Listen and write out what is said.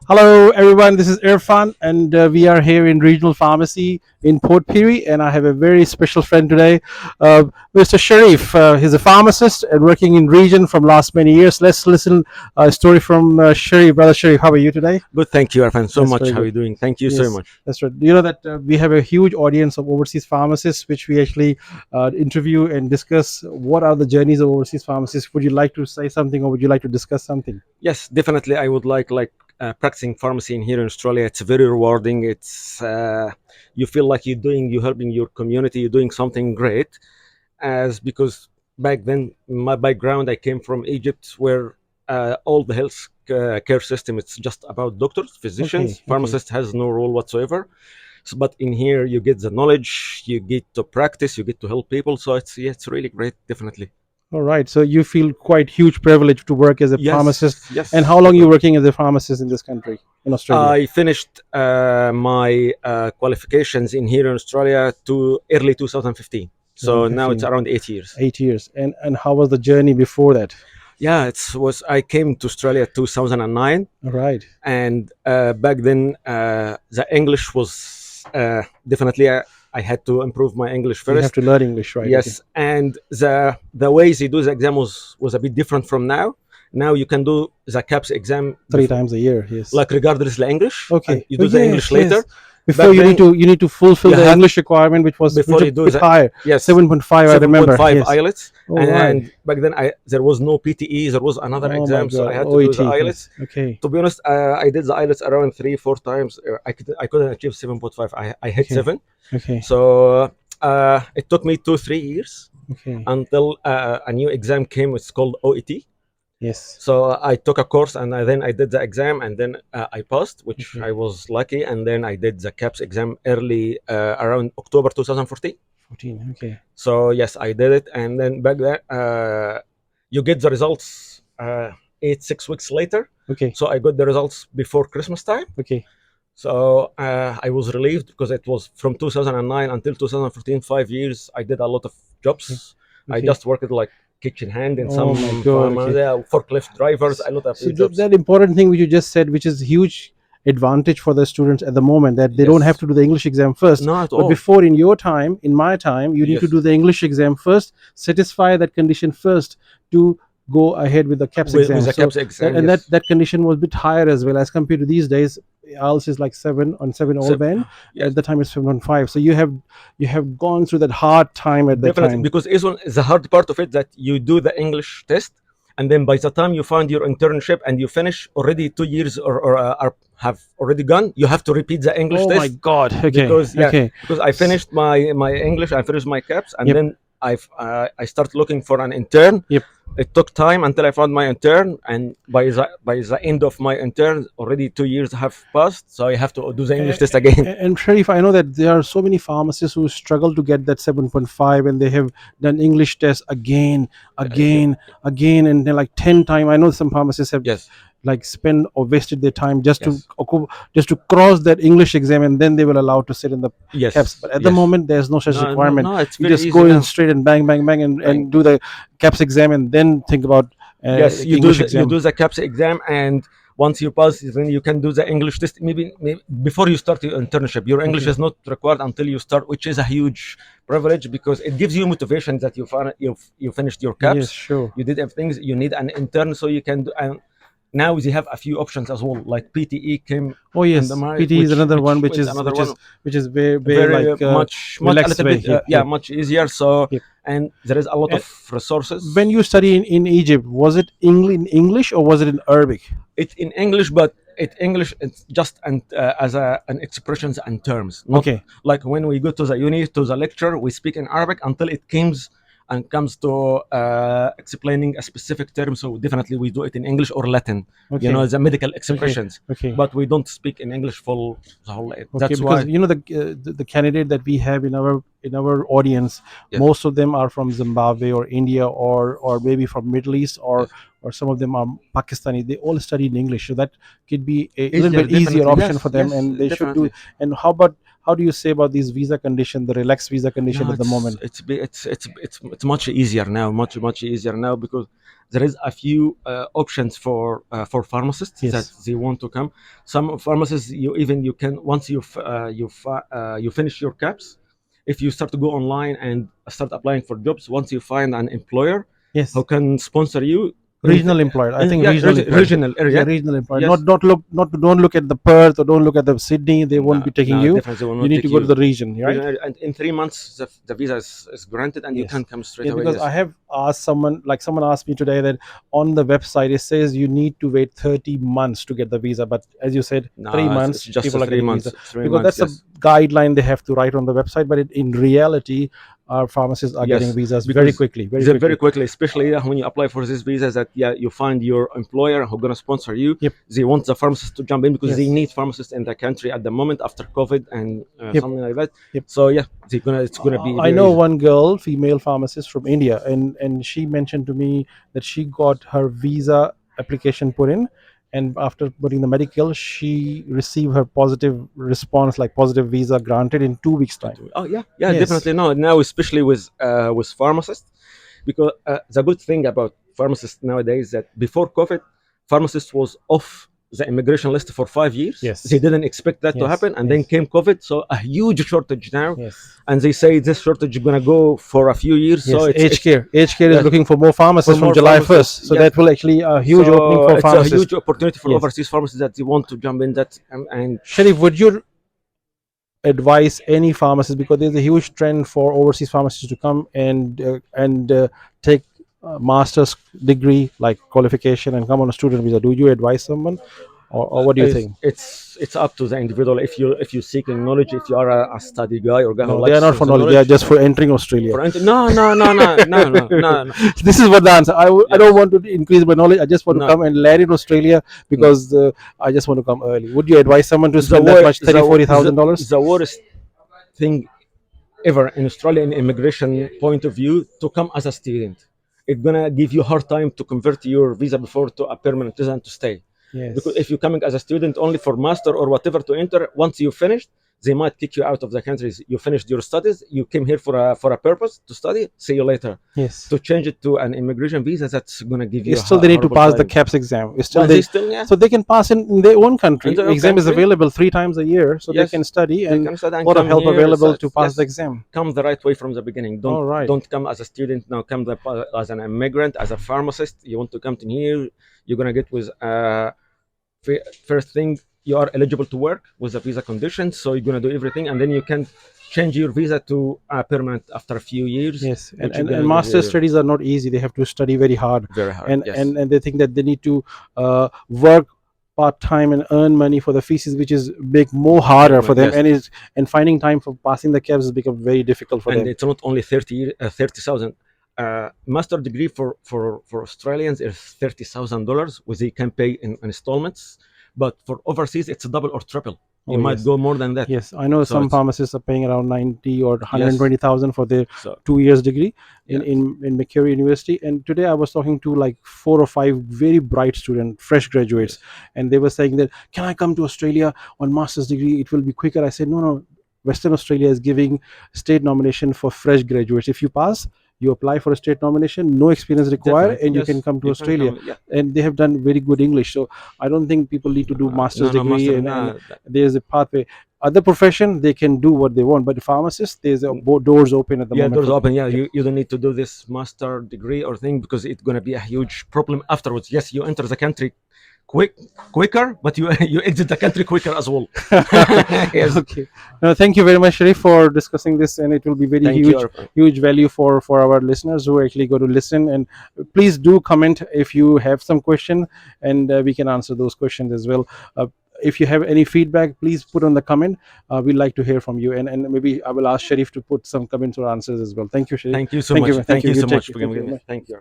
Hello, everyone. This is Irfan, and we are here in Regional Pharmacy in Port Pirie. And I have a very special friend today, uh, Mr. Sharif. He's a pharmacist and working in region from last many years. Let's listen a story from Sharif. Brother Sharif, how are you today? Good, thank you, Irfan, so That's much. very How are good. you doing? Thank you so Yes, much. that's right. You know that we have a huge audience of overseas pharmacists, which we actually interview and discuss what are the journeys of overseas pharmacists. Would you like to say something, or would you like to discuss something? Yes, definitely. I would like practicing pharmacy in here in Australia. It's very rewarding. It's you feel like you're helping your community. You're doing something great. As because back then, my background, I came from Egypt, where all the health care system it's just about doctors, Okay, physicians. okay. Pharmacist has no role whatsoever. So, but in here, you get the knowledge, you get to practice, you get to help people. So it's really great, definitely. All right. So you feel quite huge privilege to work as a pharmacist. Yes, And yes, how long you definitely. working as a pharmacist in this country, in Australia? I finished my qualifications in here in Australia to early 2015. So now it's 2015, around 8 years. 8 years. And how was the journey before that? Yeah, it was. I came to Australia 2009, All right. and back then the English was definitely. I had to improve my English You have first. to learn English, right? Okay. Yes, and the ways you do the exam was a bit different from now. Now you can do the CAPS exam Three before, times a year. Yes. like regardless the English, and Okay. you Oh do the English yes, later. yes. Before Back you need then, to fulfill you the have English requirement, which before a you do bit the higher, yes 7.5. I remember. 7.5 Yes. IELTS, All right. and back then I there was no PTE, there was another Oh my exam, so God. I had to do the OET. IELTS. Yes. Okay. To be honest, I did the IELTS around 3 4 times. I couldn't achieve 7.5. I hit Okay. 7. Okay. So it took me 2 3 years Okay. until a new exam came. It's called OET. Yes. So I took a course, and then I did the exam, and then I passed, which Okay. I was lucky. And then I did the CAPS exam early around October 2014. 14. Okay. So yes, I did it, and then back then you get the results 8 6 weeks later. Okay. So I got the results before Christmas time. Okay. So I was relieved because it was from 2009 until 2014, 5 years. I did a lot of Okay. jobs. I Okay. just worked like kitchen hand in Oh my some God. farm, Okay. forklift drivers, a lot of So jobs. that important thing which you just said, which is huge advantage for the students at the moment, that they don't have Yes, to do the English exam first. not at But all. before, in your time, in my time, you need to Yes, do the English exam first, satisfy that condition first to go ahead with the CAPS with exam. the So CAPS exam, yes. that condition was a bit higher as well as compared to these days. IELTS is like 7 all So band. yes, At the time it's 7.5. So you have gone through that hard time at that definitely, time. because is one the hard part of it that you do the English test, and then by the time you find your internship and you finish already 2 years or have already gone, you have to repeat the English Oh my test. God. Okay. Because yeah, Okay. because I finished my English, I finished my CAPS, and Yep. then I started looking for an intern. Yep. It took time until I found my intern, and by the end of my intern, already 2 years have passed, so I have to do the English test again. And Sharif, I know that there are so many pharmacists who struggle to get that 7.5, and they have done English tests again, Yeah. again, again, and they're like 10 times. I know some pharmacists have Yes, like spent or wasted their time yes, just to cross that English exam, and then they will allow to sit in the CAPS. yes, But at the yes. moment, there's no such No, no, requirement. no. It's You very just go easy in now. straight and bang, bang, bang, and Bang. do the CAPS exam, and then think about Yes, English you exam. do the CAPS exam, and once you pass, then you can do the English test. Maybe before you start your internship, your English Okay. is not required until you start, which is a huge privilege because it gives you motivation that you finished your Yes, CAPS, sure. you did everything. You need an intern so you can do. And now they have a few options as well, like PTE came Oh in the yes, market, PT is another one, which which is is another which one, is which is way very like much a relaxed little way. bit Yep, yeah, yep, much easier. So yep. and there is a lot And of when resources. you study in Egypt, was it in English or was it in Arabic? It in English, but it English it's just as an expressions and terms, not Okay, like when we go to the uni to the lecture we speak in Arabic until it comes to explaining a specific term. So definitely we do it in English or Latin, okay, the medical okay, expressions, okay. but we don't speak in English for the whole. Okay, That's because why. you know the candidate that we have in our audience, Yes, most of them are from Zimbabwe or India or maybe from Middle East yes. or some of them are Pakistani. They all study in English, so that could be a little Easier, bit easier definitely. option for Yes, them, yes, and they should do. definitely. And how about how do you say about these visa condition, the relaxed visa condition No, at the moment? it's much easier now, much easier now because there is a few options for pharmacists that Yes. they want to come. Some pharmacists, you can once you finish your caps, if you start to go online and start applying for jobs, once you find an employer who Yes. can sponsor you Regional employer. I think yeah, regional employer. regional Yeah, area. regional employer. Yes. Don't look at the Perth or don't look at the Sydney. They won't No, be taking no, you. definitely will You not need to take go to you. the region, right? Regional, and in 3 months the visa is granted and you Yes. can come straight Yeah, away. because Yes. I have asked someone, like someone asked me today that on the website it says you need to wait 30 months to get the visa. But as you said, three No, it's months just a people are three getting visa months. Three because months. that's a Yes. guideline they have to write on the website. But in reality, our pharmacists are getting Yes, visas very because quickly, very they very quickly. quickly, especially when you apply for these visas, that yeah, you find your employer who gonna sponsor you. Yep. They want the pharmacist to jump in because they Yes. need pharmacists in the country at the moment after COVID and Yep. something like that. Yep. So yeah, it's gonna be I very know easy. one girl, female pharmacist from India, and she mentioned to me that she got her visa application put in, and after putting the medical, she received her positive response, like positive visa granted in 2 weeks time. Oh yeah, yeah, Yes. definitely. No, now especially with pharmacists, because the good thing about pharmacists nowadays that before COVID, pharmacists was off the immigration list for 5 years. They Yes. didn't expect that to Yes. happen, and then Yes. came COVID, so a huge shortage now, Yes. and they say this shortage is gonna go for a few years. So Yes. it's Age care is yes, looking for more for pharmacists from more July pharmacists. 1st. So Yes, that will actually a huge opening so for it's a pharmacists. huge opportunity for Yes. overseas pharmacists that they want to jump in that and Sharif, would you advise any pharmacist, because there's a huge trend for overseas pharmacists to come and take a master's degree like qualification and come on a student visa? Do you advise someone, or what do you think? it's up to the individual. If you're seeking knowledge, if you are a study guy or guy who No, they are likes not for the knowledge. They are knowledge just for entering Australia. no. This is what the answer. I don't Yes, want to increase my knowledge. I just want to no, come and land in Australia no. because I just want to come early. Would you advise someone to The spend that wor- much, thirty, the forty thousand dollars? the worst thing ever in Australia, in immigration point of view, to come as a student. It's gonna give you hard time to convert your visa before to a permanent resident to stay. Because Yes. if you're coming as a student only for master or whatever to enter, once you finished, they might kick you out of the country. You finished your studies, you came here for a purpose to study. See you later. Yes. To change it to an immigration visa, that's gonna give you a Still they need to horrible pass the time. KAPS exam. Still Well, they they, still, yeah, so they can pass in their own in country. their own Exam is country. available 3 times a year, so they can Yes, study they and can start a and lot of come help here. available So to pass the yes, exam. come the right way from the beginning. All right. Don't come as a student. Now come as an immigrant, as a pharmacist. You want to come to here. You're gonna get with first thing you are eligible to work with the visa conditions. So you're gonna do everything, and then you can change your visa to permanent after a few years, Yes, which is and gonna give master you studies are not easy. They have to study very hard, very hard. and Yes, and they think that they need to work part time and earn money for the fees, which is make more make harder for money. them, Yes, and finding time for passing the KAPS has become very difficult for and them. it's not only 30,000. Master degree for Australians is $30,000, which they can pay in installments. But for overseas, it's double or triple. You Oh might yes. go more than that. Yes, I know So some it's pharmacists are paying around 90 or yes. 120,000 for their So 2 years degree yeah, in Macquarie University. And today I was talking to like 4 or 5 very bright students, fresh graduates, yes, and they were saying that, can I come to Australia on master's degree? It will be quicker. I said, no, no. Western Australia is giving state nomination for fresh graduates. If you pass, you apply for a state nomination, no experience required, definitely. and you can Yes, come to you can Australia. come. Yeah, And they have done very good English. So I don't think people need to do master's no, degree master, and no. there's a pathway. Other profession they can do what they want, but the pharmacist, there's doors open at the Yeah, moment doors for them. open. Yeah, Yep. you don't need to do this master degree or thing because it's gonna be a huge problem afterwards. Yes, you enter the country quicker, but you you exit the country quicker as well. Yes, Okay. No, thank you very much, Sharif, for discussing this, and it will be very thank you, huge, Irfan. huge value for our listeners who are actually going to listen. And please do comment if you have some question, and we can answer those questions as well. If you have any feedback, please put on the comment. We'd like to hear from you, and maybe I will ask Sharif to put some comments or answers as well. Thank you, Sharif. Thank you so Thank much. you, thank Thank you. you You so take much care. for Thank you giving very me. much. Thank you.